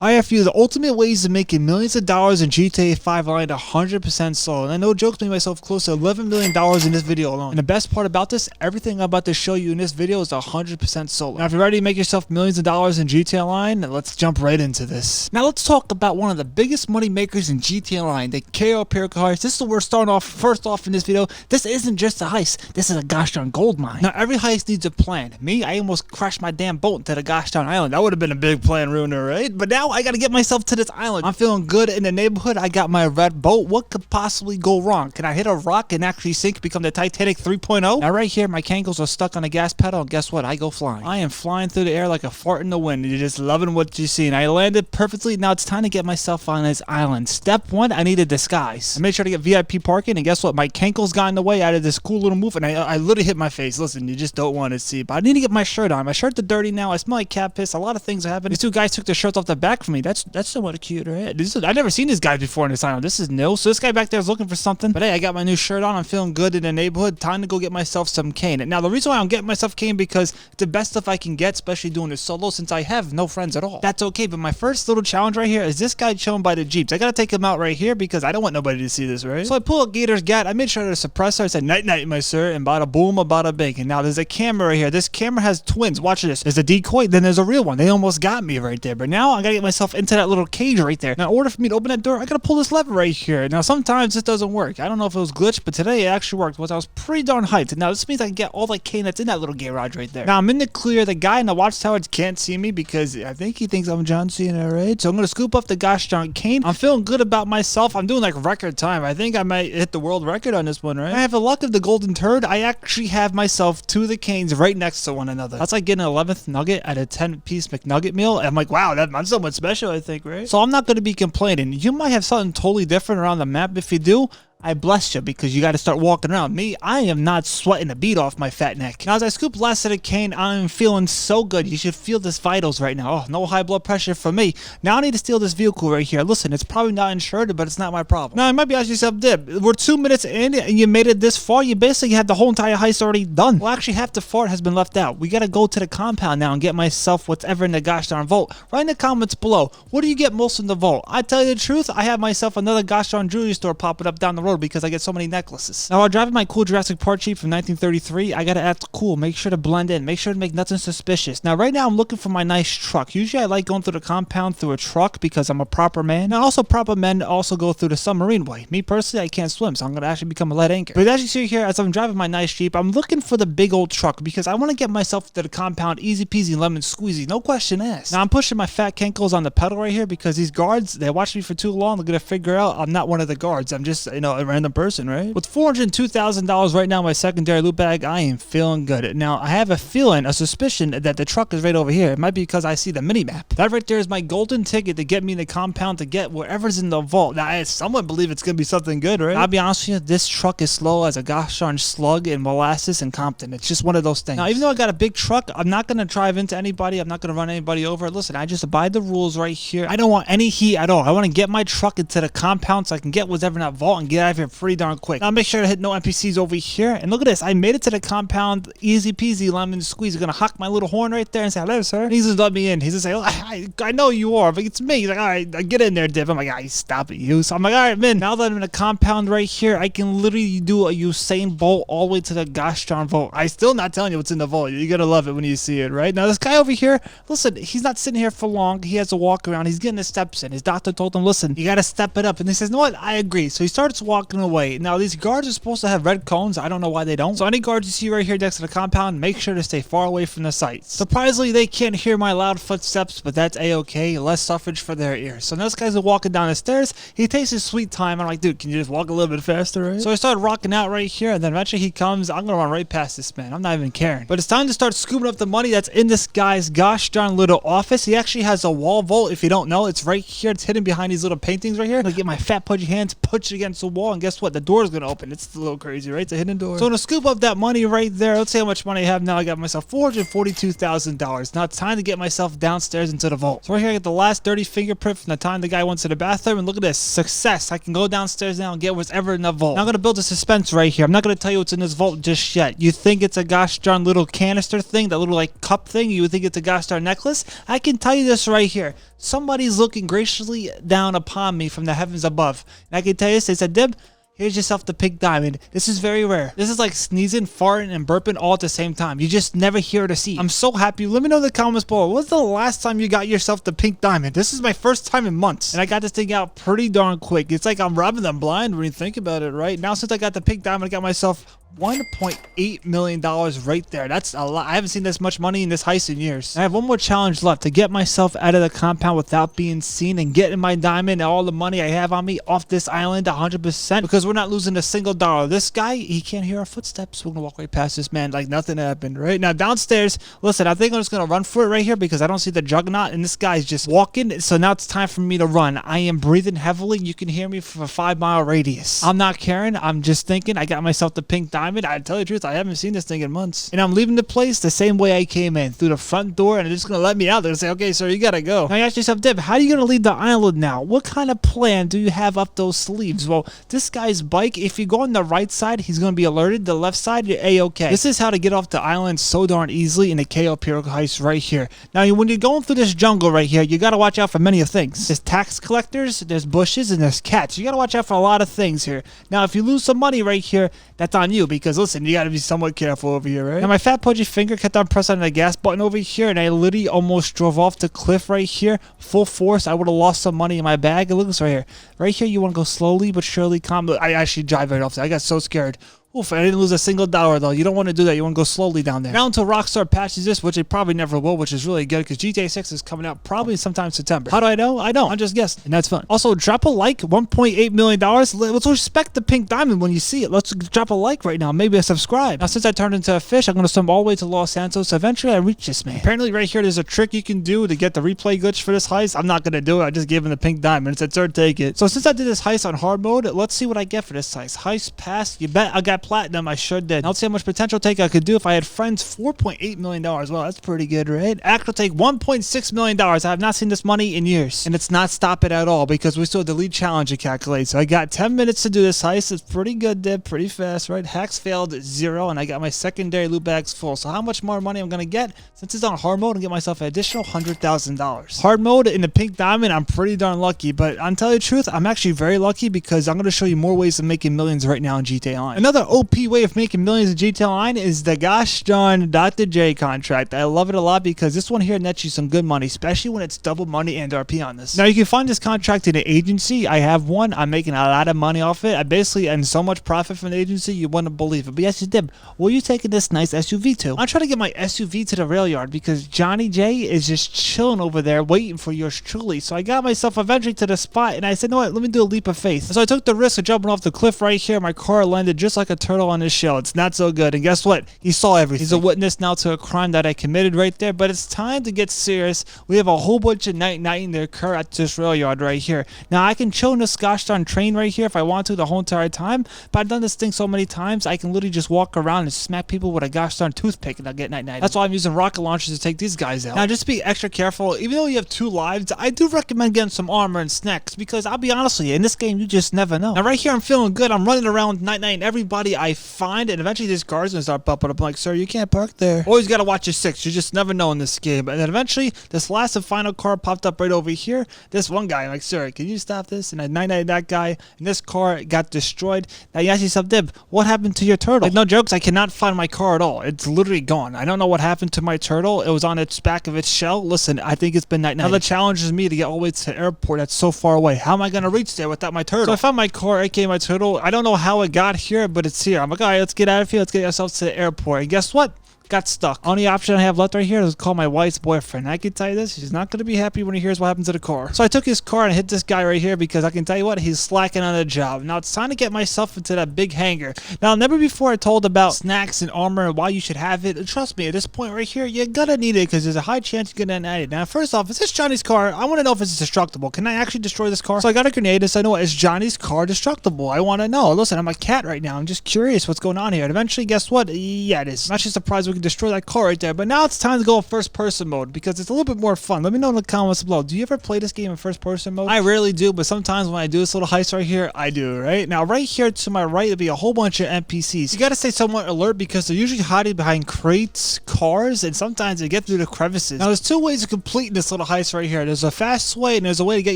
I have for you the ultimate ways of making millions of dollars in GTA 5 Online 100% solo. And I know jokes made myself close to $11 million in this video alone. And the best part about this, everything I'm about to show you in this video is 100% solo. Now if you're ready to make yourself millions of dollars in GTA Online, let's jump right into this. Now let's talk about one of the biggest money makers in GTA Online, the KO Pyramid Heist. This is what we're starting off first off in this video. This isn't just a heist, this is a gosh darn gold mine. Now every heist needs a plan. Me, I almost crashed my damn boat into the gosh darn island. That would have been a big plan ruiner, right? But now I gotta get myself to this island. I'm feeling good in the neighborhood. I got my red boat. What could possibly go wrong? Can I hit a rock and actually sink, become the Titanic 3.0? Now right here, my cankles are stuck on the gas pedal, and guess what? I go flying. I am flying through the air like a fart in the wind. You're just loving what you see. And I landed perfectly. Now it's time to get myself on this island. Step one, I need a disguise. I made sure to get VIP parking, and guess what? My cankles got in the way out of this cool little move, and I literally hit my face. Listen, you just don't want to see. But I need to get my shirt on. My shirt's dirty now. I smell like cat piss. A lot of things are happening. These two guys took their shirts off the back for me. That's somewhat cute, right? I've never seen these guys before in this island. This is new. So this guy back there is looking for something. But hey, I got my new shirt on. I'm feeling good in the neighborhood. Time to go get myself some cane. Now the reason why I'm getting myself cane because it's the best stuff I can get, especially doing this solo since I have no friends at all. That's okay. But my first little challenge right here is this guy chilling by the Jeeps. I gotta take him out right here because I don't want nobody to see this, right? So I pull out Gator's gat. I made sure to suppressor. I said night night, my sir, and bada boom, bada bing. And now there's a camera right here. This camera has twins. Watch this. There's a decoy, then there's a real one. They almost got me right there. But now I gotta get myself into that little cage right there. Now in order for me to open that door, I gotta pull this lever right here. Now sometimes this doesn't work. I don't know if it was glitched, but today it actually worked. I was pretty darn hyped. Now this means I can get all the cane that's in that little garage right there. Now I'm in the clear. The guy in the watchtower can't see me because I think he thinks I'm John Cena, right? So I'm gonna scoop up the gosh darn cane. I'm feeling good about myself. I'm doing like record time. I think I might hit the world record on this one, right? I have the luck of the golden turd. I actually have myself two of the canes right next to one another. That's like getting an 11th nugget at a 10-piece McNugget meal. I'm like, wow, that's somewhat special, I think, right? So I'm not gonna be complaining. You might have something totally different around the map. If you do, I bless you because you got to start walking around. Me, I am not sweating a beat off my fat neck. Now as I scoop less of the cane, I'm feeling so good. You should feel this vitals right now. Oh, no high blood pressure for me. Now I need to steal this vehicle right here. Listen, it's probably not insured, but it's not my problem. Now I might be asking yourself, Dib, we're 2 minutes in and you made it this far. You basically had the whole entire heist already done. Well, actually half the fort has been left out. We got to go to the compound now and get myself whatever in the gosh darn vault. Write in the comments below, what do you get most in the vault? I tell you the truth, I have myself another gosh darn jewelry store popping up down the road because I get so many necklaces. Now while driving my cool Jurassic Park Jeep from 1933, I gotta act cool, make sure to blend in, make sure to make nothing suspicious. Now right now I'm looking for my nice truck. Usually I like going through the compound through a truck because I'm a proper man. Now also proper men also go through the submarine way. Me personally, I can't swim, so I'm gonna actually become a lead anchor. But as you see here, as I'm driving my nice Jeep, I'm looking for the big old truck because I want to get myself to the compound easy peasy lemon squeezy, no question asked. Now I'm pushing my fat cankles on the pedal right here because these guards, they watch me for too long, they're gonna figure out I'm not one of the guards. I'm just, a random person, right? With $402,000 right now in my secondary loot bag, I am feeling good. Now, I have a feeling, a suspicion that the truck is right over here. It might be because I see the mini-map. That right there is my golden ticket to get me in the compound to get whatever's in the vault. Now, I somewhat believe it's going to be something good, right? I'll be honest with you, this truck is slow as a gosh darn slug in molasses and Compton. It's just one of those things. Now, even though I got a big truck, I'm not going to drive into anybody. I'm not going to run anybody over. Listen, I just abide the rules right here. I don't want any heat at all. I want to get my truck into the compound so I can get whatever in that vault and get out of here pretty darn quick. Now, make sure to hit no NPCs over here. And look at this. I made it to the compound. Easy peasy lemon squeeze. I'm going to hock my little horn right there and say, hello, sir. And he's going to let me in. He's going to say, I know you are, but it's me. He's like, all right, get in there, Div. I'm like, stop it, you. So I'm like, all right, man. Now that I'm in the compound right here, I can literally do a Usain Bolt all the way to the gosh darn vault. I'm still not telling you what's in the vault. You're going to love it when you see it, right? Now, this guy over here, listen, he's not sitting here for long. He has to walk around. He's getting his steps in. His doctor told him, listen, you got to step it up. And he says, you know what? I agree. So he starts walking away. Now, these guards are supposed to have red cones. I don't know why they don't. So any guards you see right here next to the compound, make sure to stay far away from the sights. Surprisingly, they can't hear my loud footsteps, but that's a-okay. Less suffrage for their ears. So now this guy's walking down the stairs. He takes his sweet time. I'm like, dude, can you just walk a little bit faster, right? So I started rocking out right here, and then eventually he comes. I'm gonna run right past this man. I'm not even caring. But it's time to start scooping up the money that's in this guy's gosh darn little office. He actually has a wall vault. If you don't know, it's right here. It's hidden behind these little paintings right here. I'm gonna get my fat pudgy hands, push it against the wall, and guess what? The door's gonna open. It's a little crazy, right? It's a hidden door. So I'm gonna scoop up that money right there. Let's see how much money I have now. I got myself $442,000. Now it's time to get myself downstairs into the vault. So right here I get the last dirty fingerprint from the time the guy went to the bathroom, and look at this. Success. I can go downstairs now and get whatever in the vault. Now I'm gonna build a suspense right here. I'm not gonna tell you what's in this vault just yet. You think it's a gosh darn little canister thing, that little like cup thing? You would think it's a gosh darn necklace? I can tell you this right here. somebody's looking graciously down upon me from the heavens above. And I can tell you, they said, Dib, here's yourself the pink diamond. This is very rare. This is like sneezing, farting, and burping all at the same time. You just never hear it or see. I'm so happy. Let me know in the comments below. When's the last time you got yourself the pink diamond? This is my first time in months. And I got this thing out pretty darn quick. It's like I'm robbing them blind when you think about it, right? Now since I got the pink diamond, I got myself $1.8 million right there. That's a lot. I haven't seen this much money in this heist in years. I have one more challenge left to get myself out of the compound without being seen and getting my diamond and all the money I have on me off this island 100%, because we're not losing a single dollar. This guy, he can't hear our footsteps. We're gonna walk right past this man like nothing happened. Right now downstairs, listen, I think I'm just gonna run for it right here because I don't see the juggernaut and this guy's just walking. So now it's time for me to run. I am breathing heavily. You can hear me from a 5-mile radius. I'm not caring. I'm just thinking I got myself the pink diamond. I tell you the truth, I haven't seen this thing in months. And I'm leaving the place the same way I came in, through the front door, and they're just gonna let me out. They're gonna say, okay, sir, you gotta go. Now you ask yourself, Dib, how are you gonna leave the island now? What kind of plan do you have up those sleeves? Well, this guy's bike, if you go on the right side, he's gonna be alerted. The left side, you're A-okay. This is how to get off the island so darn easily in the KO Pirogue heist right here. Now, when you're going through this jungle right here, you gotta watch out for many things. There's tax collectors, there's bushes, and there's cats. You gotta watch out for a lot of things here. Now, if you lose some money right here, that's on you, because listen, you gotta be somewhat careful over here, right? Now, my fat pudgy finger kept on pressing the gas button over here, and I literally almost drove off the cliff right here, full force. I would have lost some money in my bag. And look at this right here. Right here, you want to go slowly but surely, calm. I actually drive right off. I got so scared. Oof, I didn't lose a single dollar though. You don't want to do that. You want to go slowly down there. Now until Rockstar patches this, which they probably never will, which is really good because GTA 6 is coming out probably sometime in September. How do I know? I don't. I'm just guessing. And that's fun. Also, drop a like. $1.8 million. Let's respect the pink diamond when you see it. Let's drop a like right now. Maybe a subscribe. Now, since I turned into a fish, I'm going to swim all the way to Los Santos. Eventually, I reach this man. Apparently, right here, there's a trick you can do to get the replay glitch for this heist. I'm not going to do it. I just gave him the pink diamond. It said, sir, take it. So since I did this heist on hard mode, let's see what I get for this heist. Heist pass. You bet I got platinum. I sure did. Now, let's see how much potential take I could do if I had friends. $4.8 million. Well, that's pretty good, right? Actual take $1.6 million. I have not seen this money in years. And it's not stopping at all because we still have the lead challenge to calculate. So I got 10 minutes to do this heist. It's pretty good, Dib. Pretty fast, right? Hacks failed 0, and I got my secondary loot bags full. So how much more money I'm going to get? Since it's on hard mode, and get myself an additional $100,000. Hard mode in the pink diamond, I'm pretty darn lucky. But I'm telling you the truth, I'm actually very lucky because I'm going to show you more ways of making millions right now in GTA Online. Another OP way of making millions in GTA Online is the gosh darn Dr. J contract. I love it a lot because this one here nets you some good money, especially when it's double money and RP on this. Now, you can find this contract in an agency. I have one. I'm making a lot of money off it. I basically earn so much profit from the agency, you wouldn't believe it. But yes, you did. Where are you taking this nice SUV to? I'm trying to get my SUV to the rail yard because Johnny J is just chilling over there waiting for yours truly. So I got myself eventually to the spot and I said, no, what? Let me do a leap of faith. So I took the risk of jumping off the cliff right here. My car landed just like a turtle on his shell. It's not so good. And guess what? He saw everything. He's a witness now to a crime that I committed right there. But it's time to get serious. We have a whole bunch of night-nighting to occur at this rail yard right here. Now, I can chill in this gosh darn train right here if I want to the whole entire time. But I've done this thing so many times, I can literally just walk around and smack people with a gosh darn toothpick and I'll get night-night. That's why I'm using rocket launchers to take these guys out. Now, just be extra careful. Even though you have 2 lives, I do recommend getting some armor and snacks because I'll be honest with you, in this game, you just never know. Now, right here, I'm feeling good. I'm running around night-nighting everybody I find, and eventually these cars gonna start popping up. I'm like, sir, you can't park there. Always gotta watch your 6. You just never know in this game. And then eventually, this last and final car popped up right over here. This one guy, I'm like, sir, can you stop this? And I night-nighted that guy, and this car got destroyed. Now, you ask yourself, Dib, what happened to your turtle? Like, no jokes, I cannot find my car at all. It's literally gone. I don't know what happened to my turtle. It was on its back of its shell. Listen, I think it's been night-night. Now, the challenge is me to get all the way to the airport that's so far away. How am I gonna reach there without my turtle? So I found my car, aka my turtle. I don't know how it got here, but it's here. I'm like, all right, let's get out of here. Let's get ourselves to the airport. And guess what? Got stuck. Only option I have left right here is to call my wife's boyfriend. I can tell you this, he's not going to be happy when he hears what happened to the car. So I took his car and hit this guy right here because I can tell you what, he's slacking on the job. Now it's time to get myself into that big hangar. Now, never before I told about snacks and armor and why you should have it. Trust me, at this point right here, you're going to need it because there's a high chance you're going to need it. Now, first off, is this Johnny's car? I want to know if it's destructible. Can I actually destroy this car? So I got a grenade and said, no, is Johnny's car destructible? I want to know. Listen, I'm a cat right now. I'm just curious what's going on here. And eventually, guess what? Yeah, it is. I'm actually surprised we can can destroy that car right there. But now it's time to go first person mode because it's a little bit more fun. Let me know in the comments below. Do you ever play this game in first person mode? I rarely do, but sometimes when I do this little heist right here, I do, right? Now, right here to my right, there'll be a whole bunch of NPCs. You gotta stay somewhat alert because they're usually hiding behind crates, cars, and sometimes they get through the crevices. Now, there's two ways of completing this little heist right here. There's a fast way and there's a way to get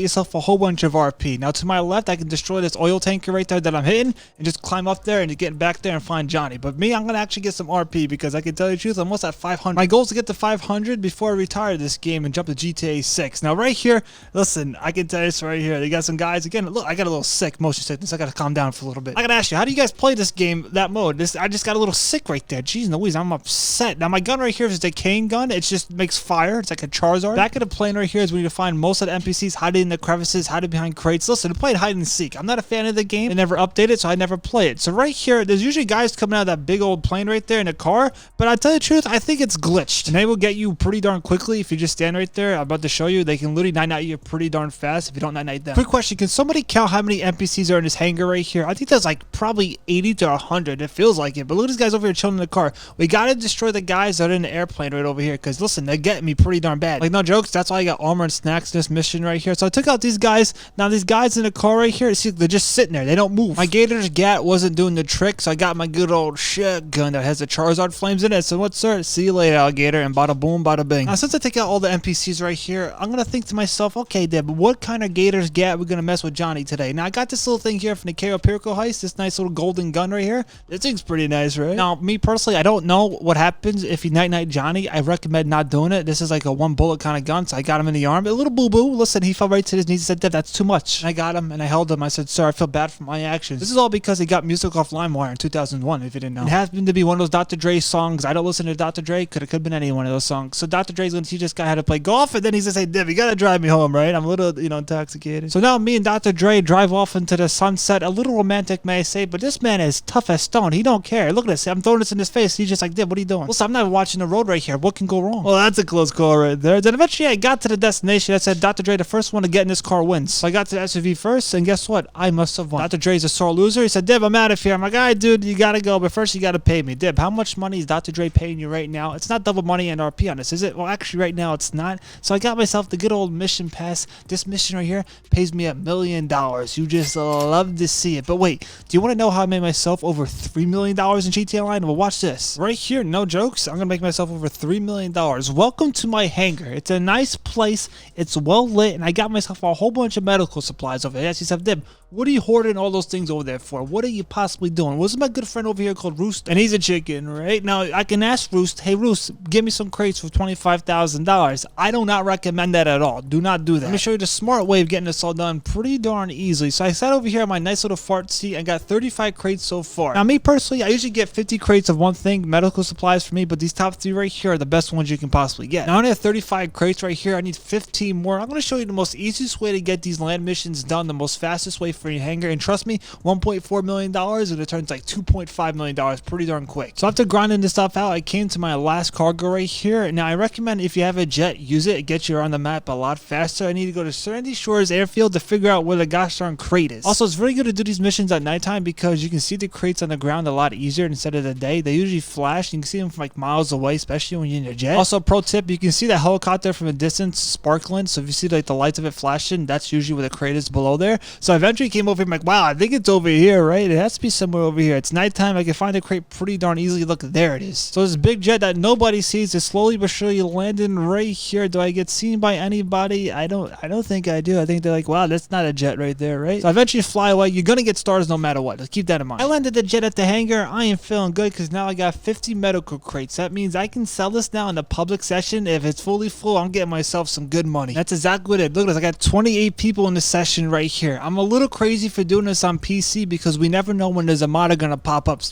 yourself a whole bunch of RP. Now, to my left, I can destroy this oil tanker right there that I'm hitting and just climb up there and get back there and find Johnny. But me, I'm gonna actually get some RP because I can tell you the truth, I'm almost at 500. My goal is to get to 500 before I retire this game and jump to GTA 6. Now, right here, listen, I can tell you this right here. They got some guys, again, look, I got a little sick, motion sickness. I gotta calm down for a little bit. I gotta ask you, how do you guys play this game, that mode? I just got a little sick right there. Jeez Louise, I'm upset. Now, my gun right here is a decaying gun. It just makes fire. It's like a Charizard. Back of the plane right here is where you find most of the NPCs hiding in the crevices, hiding behind crates. Listen, I played hide and seek. I'm not a fan of the game. They never update it, so I never play it. So right here, there's usually guys coming out of that big old plane right there in a car, but I tell you the truth, I think it's glitched. And they will get you pretty darn quickly if you just stand right there. I'm about to show you. They can literally night-night you pretty darn fast if you don't night-night them. Quick question, can somebody count how many NPCs are in this hangar right here? I think there's like probably 80 to 100. It feels like it, but look at these guys over here chilling in the car. We gotta destroy the guys that are in the airplane right over here, because listen, they're getting me pretty darn bad. Like, no jokes, that's why I got armor and snacks in this mission right here. So I took out these guys. Now these guys in the car right here, see, they're just sitting there. They don't move. My Gator's Gat wasn't doing the trick, so I got my good old shotgun that has the Charizard flames in it. So what's sir? See you later, alligator, and bada boom, bada bing. Now, since I take out all the NPCs right here, I'm gonna think to myself, okay, Deb, what kind of Gator's Gat we're gonna mess with Johnny today? Now, I got this little thing here from the KO Pyrico heist, this nice little golden gun right here. This thing's pretty nice, right? Now, me personally, I don't know what happens if you night-night Johnny. I recommend not doing it. This is like a one bullet kind of gun, so I got him in the arm. A little boo-boo. Listen, he fell right to his knees and said, Deb, that's too much. And I got him and I held him. I said, sir, I feel bad for my actions. This is all because he got music off LimeWire in 2001, if you didn't know. It happened to be one of those Dr. Dre songs. I don't listen to Dr. Dre. Could have been any one of those songs. So Dr. Dre's gonna teach this guy how to play golf, and then he's gonna say, Deb, you gotta drive me home, right? I'm a little, intoxicated. So now me and Dr. Dre drive off into the sunset. A little romantic, may I say, but this man is tough as stone. He don't care. Look at this. I'm throwing this in his face. He's just like, Deb, what are you doing? Listen, I'm not watching the road right here. What can go wrong? Well, that's a close call right there. Then eventually I got to the destination. I said, Dr. Dre, the first one to get in this car wins. So I got to the SUV first, and guess what? I must have won. Dr. Dre's a sore loser. He said, Deb, I'm out of here. I'm like, all right, dude, you gotta go, but first you gotta pay me. Deb, how much money is Dr. Dre paying you right now? It's not double money and RP on this, is it? Well, actually, right now it's not. So I got myself the good old mission pass. This mission right here pays me $1 million. You just love to see it. But wait, do you want to know how I made myself over $3 million in GTA Online? Well, watch this. Right here, no jokes, I'm gonna make myself over $3 million. Welcome to my hangar. It's a nice place. It's well lit, and I got myself a whole bunch of medical supplies over here. Ask yourself, Deb, what are you hoarding all those things over there for? What are you possibly doing? Wasn't my good friend over here called Roost? And he's a chicken, right? Now, I can ask Roost, hey, Roost, give me some crates for $25,000. I do not recommend that at all. Do not do that. Let me show you the smart way of getting this all done pretty darn easily. So I sat over here on my nice little fart seat and got 35 crates so far. Now, me personally, I usually get 50 crates of one thing, medical supplies for me, but these top 3 right here are the best ones you can possibly get. Now, I only have 35 crates right here. I need 15 more. I'm going to show you the most easiest way to get these land missions done, the most fastest way for your hangar. And trust me, $1.4 million, and it turns like $2.5 million pretty darn quick. So after grinding this stuff out, I came to my last cargo right here. Now, I recommend if you have a jet, use it. It gets you around the map a lot faster. I need to go to Serenity Shores Airfield to figure out where the gosh darn crate is. Also, it's very good to do these missions at nighttime because you can see the crates on the ground a lot easier instead of the day. They usually flash. You can see them from like miles away, especially when you're in a jet. Also, pro tip, you can see that helicopter from a distance sparkling. So if you see like the lights of it flashing, that's usually where the crate is below there. So I eventually came over here, I'm like, wow, I think it's over here, right? It has to be somewhere over here. It's nighttime. I can find the crate pretty darn easily. Look, there it is. So this big jet that nobody sees is slowly but surely landing right here. Do I get seen by anybody? I don't think I do. I think they're like, wow, that's not a jet right there, right? So I eventually fly away. You're gonna get stars no matter what. Let's keep that in mind. I landed the jet at the hangar. I am feeling good because now I got 50 medical crates. That means I can sell this now in the public session. If it's fully full, I'm getting myself some good money. That's exactly what it is. Look at this. I got 28 people in the session right here. I'm a little crazy for doing this on PC because we never know when there's a mod gonna pop up.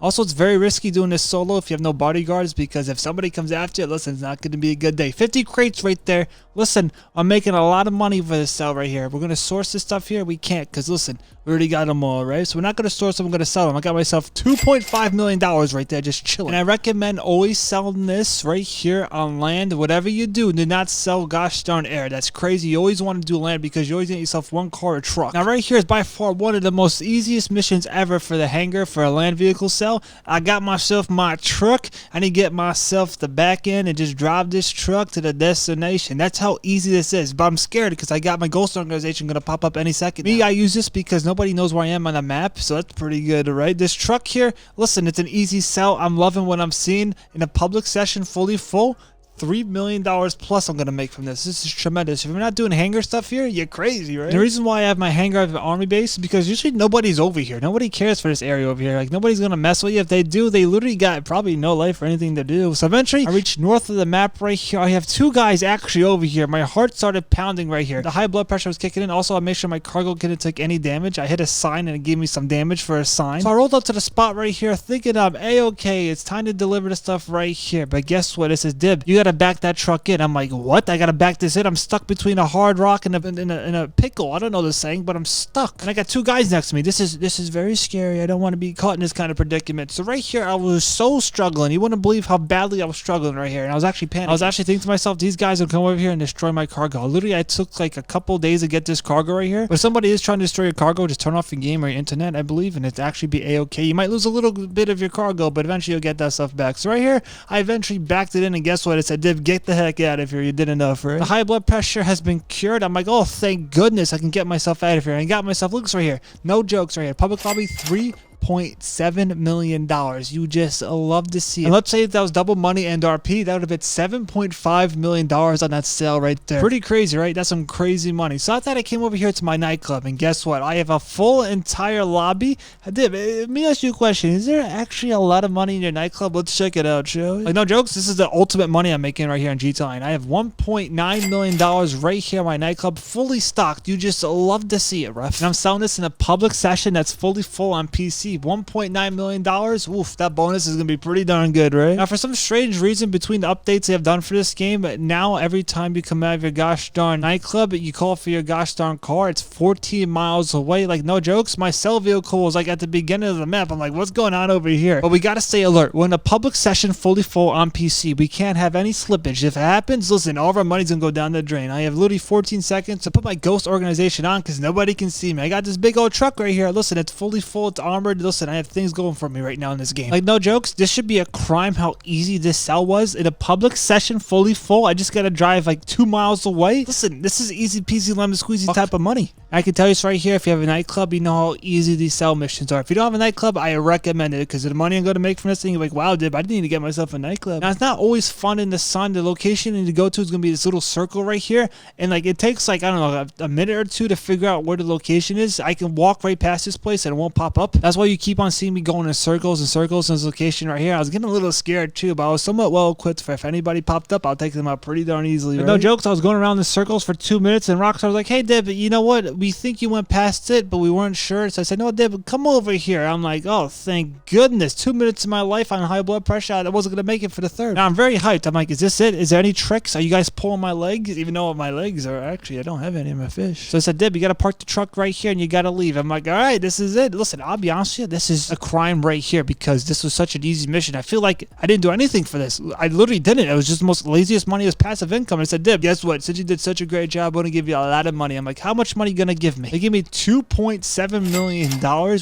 Also, it's very risky doing this solo if you have no bodyguards because if somebody comes after you, listen, it's not going to be a good day. 50 crates right there. Listen, I'm making a lot of money for this sell right here. We're going to source this stuff here. We can't because, listen, we already got them all, right? So we're not going to source them. I'm going to sell them. I got myself $2.5 million right there just chilling. And I recommend always selling this right here on land. Whatever you do not sell gosh darn air. That's crazy. You always want to do land because you always get yourself one car or truck. Now, right here is by far one of the most easiest missions ever for the hangar for a land vehicle sell. now I got myself my truck. I need to get myself the back end and just drive this truck to the destination. That's how easy this is. But I'm scared because I got my ghost organization gonna pop up any second. Me, I use this because nobody knows where I am on the map, so that's pretty good, right? This truck here, listen, it's an easy sell. I'm loving what I'm seeing in a public session fully full. $3 million plus I'm gonna make from this. This is tremendous. If you're not doing hangar stuff here, you're crazy, right? The reason why I have my hangar of the army base is because usually nobody's over here. Nobody cares for this area over here. Like, nobody's gonna mess with you. If they do, they literally got probably no life or anything to do. So eventually I reached north of the map right here. I have two guys actually over here. My heart started pounding right here. The high blood pressure was kicking in. Also, I made sure my cargo didn't take any damage. I hit a sign and it gave me some damage for a sign. So I rolled up to the spot right here thinking I'm a-okay. It's time to deliver the stuff right here. But guess what? It says, Dib, you gotta back that truck in. I'm like, what? I gotta back this in? I'm stuck between a hard rock and a pickle. I don't know the saying, but I'm stuck. And I got two guys next to me. This is very scary. I don't want to be caught in this kind of predicament. So right here, I was so struggling. You wouldn't believe how badly I was struggling right here. And I was actually panicking. I was actually thinking to myself, these guys will come over here and destroy my cargo. Literally, I took like a couple days to get this cargo right here. But if somebody is trying to destroy your cargo, just turn off your game or your internet, I believe, and it's actually be a-okay. You might lose a little bit of your cargo, but eventually you'll get that stuff back. So right here, I eventually backed it in, and guess what? It said, Div, get the heck out of here. You did enough, right? The high blood pressure has been cured. I'm like, oh, thank goodness I can get myself out of here. I got myself, look right here. No jokes right here. Public lobby, $3.7 million. You just love to see it. And let's say that was double money and RP, that would have been $7.5 million on that sale right there. Pretty crazy, right? That's some crazy money. So I thought I came over here to my nightclub, and guess what? I have a full entire lobby. Let me ask you a question. Is there actually a lot of money in your nightclub? Let's check it out, shall we? Like, no jokes, this is the ultimate money I'm making right here in GTA. And I have $1.9 million right here in my nightclub, fully stocked. You just love to see it, ref. And I'm selling this in a public session that's fully full on PC. $1.9 million. Oof, that bonus is gonna be pretty darn good, right? Now, for some strange reason, between the updates they have done for this game, now every time you come out of your gosh darn nightclub, you call for your gosh darn car, it's 14 miles away. Like, no jokes, my cell vehicle was like at the beginning of the map. I'm like, what's going on over here? But we gotta stay alert. We're in a public session fully full on PC. We can't have any slippage. If it happens, listen, all of our money's gonna go down the drain. I have literally 14 seconds to put my ghost organization on because nobody can see me. I got this big old truck right here. Listen, it's fully full, it's armored. Listen, I have things going for me right now in this game. Like, no jokes, this should be a crime how easy this cell was. In a public session fully full, I just gotta drive like 2 miles away. Listen, this is easy peasy lemon squeezy type of money. I can tell you this right here, if you have a nightclub, you know how easy these cell missions are. If you don't have a nightclub, I recommend it because of the money I'm going to make from this thing. You're like, wow, Dib, I didn't need to get myself a nightclub. Now, it's not always fun in the sun. The location you need to go to is going to be this little circle right here. And like, it takes like, I don't know, a minute or two to figure out where the location is. I can walk right past this place and it won't pop up. That's why you keep on seeing me going in circles and circles in this location right here. I was getting a little scared too, but I was somewhat well equipped for if anybody popped up, I'll take them out pretty darn easily. Right? No jokes, I was going around the circles for 2 minutes and Rockstar was like, hey, Dib, you know what? We think you went past it, but we weren't sure. So I said, no, Dib, come over here. I'm like, oh, thank goodness. 2 minutes of my life on high blood pressure. I wasn't going to make it for the third. Now I'm very hyped. I'm like, is this it? Is there any tricks? Are you guys pulling my legs? Even though my legs are actually, I don't have any of my fish. So I said, Dib, you got to park the truck right here and you got to leave. I'm like, all right, this is it. Listen, I'll be honest with you. This is a crime right here because this was such an easy mission. I feel like I didn't do anything for this. I literally didn't. It was just the most laziest money. It was passive income. And I said, Dib, guess what? Since you did such a great job, I'm going to give you a lot of money. I'm like, how much money are you going to give me? They give me $2.7 million.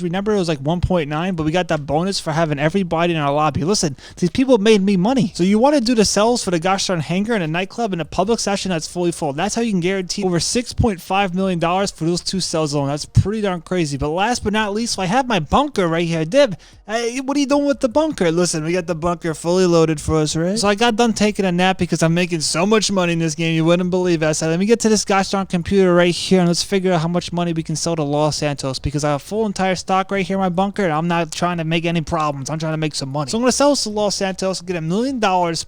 Remember, it was like 1.9, but we got that bonus for having everybody in our lobby. Listen, these people made me money. So you want to do the sales for the gosh darn hangar in a nightclub in a public session that's fully full. That's how you can guarantee over $6.5 million for those two sales alone. That's pretty darn crazy. But last but not least, I have my bunker right here. Dib, hey, what are you doing with the bunker? Listen, we got the bunker fully loaded for us, right? So I got done taking a nap because I'm making so much money in this game. You wouldn't believe it. I said, let me get to this gosh darn computer right here and let's figure out how much money we can sell to Los Santos because I have full entire stock right here in my bunker and I'm not trying to make any problems. I'm trying to make some money. So I'm going to sell this to Los Santos and get $1 million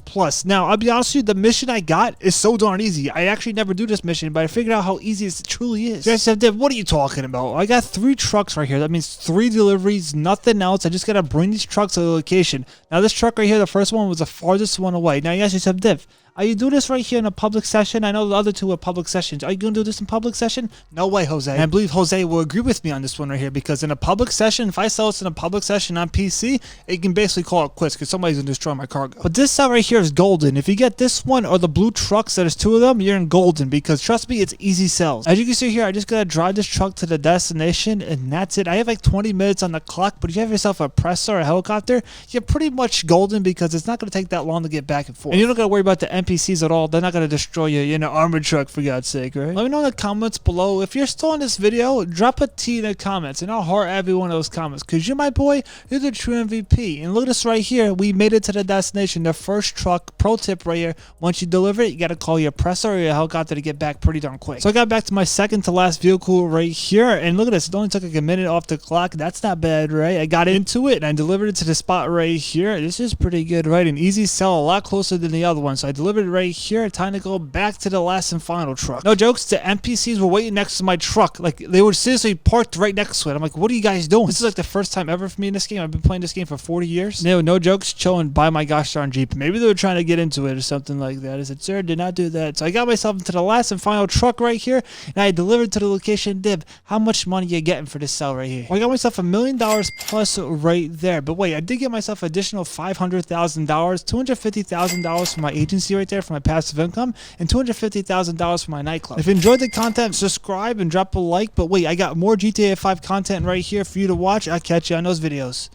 plus. Now, I'll be honest with you, the mission I got is so darn easy. I actually never do this mission, but I figured out how easy it truly is. So I said, Dib, what are you talking about? I got 3 trucks right here. That means 3 deliveries, nothing else. I just got to bring these trucks to the location. Now, this truck right here, the first one was the farthest one away. Now, you ask yourself, Dib, Are you doing this right here in a public session? I know the other two are public sessions. Are you going to do this in public session? No way, Jose. And I believe Jose will agree with me on this one right here, because in a public session, if I sell this in a public session on PC, it can basically call it quits because somebody's going to destroy my cargo. But this cell right here is golden. If you get this one or the blue trucks, there's two of them, you're in golden, because trust me, it's easy sells. As you can see here, I just got to drive this truck to the destination, and that's it. I have like 20 minutes on the clock, but if you have yourself a presser or a helicopter, you're pretty much golden, because it's not going to take that long to get back and forth. And you don't got to worry about the NPCs at all. They're not going to destroy you in an armored truck, for God's sake, right? Let me know in the comments below. If you're still in this video, drop a T in the comments, and I'll heart every one of those comments, because you're my boy, you're the true MVP. And look at this right here. We made it to the destination, the first truck. Pro tip right here. Once you deliver it, you got to call your presser or your helicopter to get back pretty darn quick. So I got back to my second to last vehicle right here, and look at this. It only took like a minute off the clock. That's not bad, right? I got into it, and I delivered it to the spot right here. This is pretty good, right? An easy sell, a lot closer than the other one. So I delivered it right here. Time to go back to the last and final truck. No jokes, the NPCs were waiting next to my truck. Like, they were seriously parked right next to it. I'm like, what are you guys doing? This is like the first time ever for me in this game. I've been playing this game for 40 years. No jokes, chilling by my gosh darn Jeep. Maybe they were trying to get into it or something like that. I said, sir, did not do that. So I got myself into the last and final truck right here, and I delivered to the location. Dib, how much money you getting for this sell right here? Well, I got myself $1 million plus right there. But wait, I did get myself additional $500,000, $250,000 for my agency right there for my passive income, and $250,000 for my nightclub. If you enjoyed the content, subscribe and drop a like. But wait, I got more GTA 5 content right here for you to watch. I'll catch you on those videos.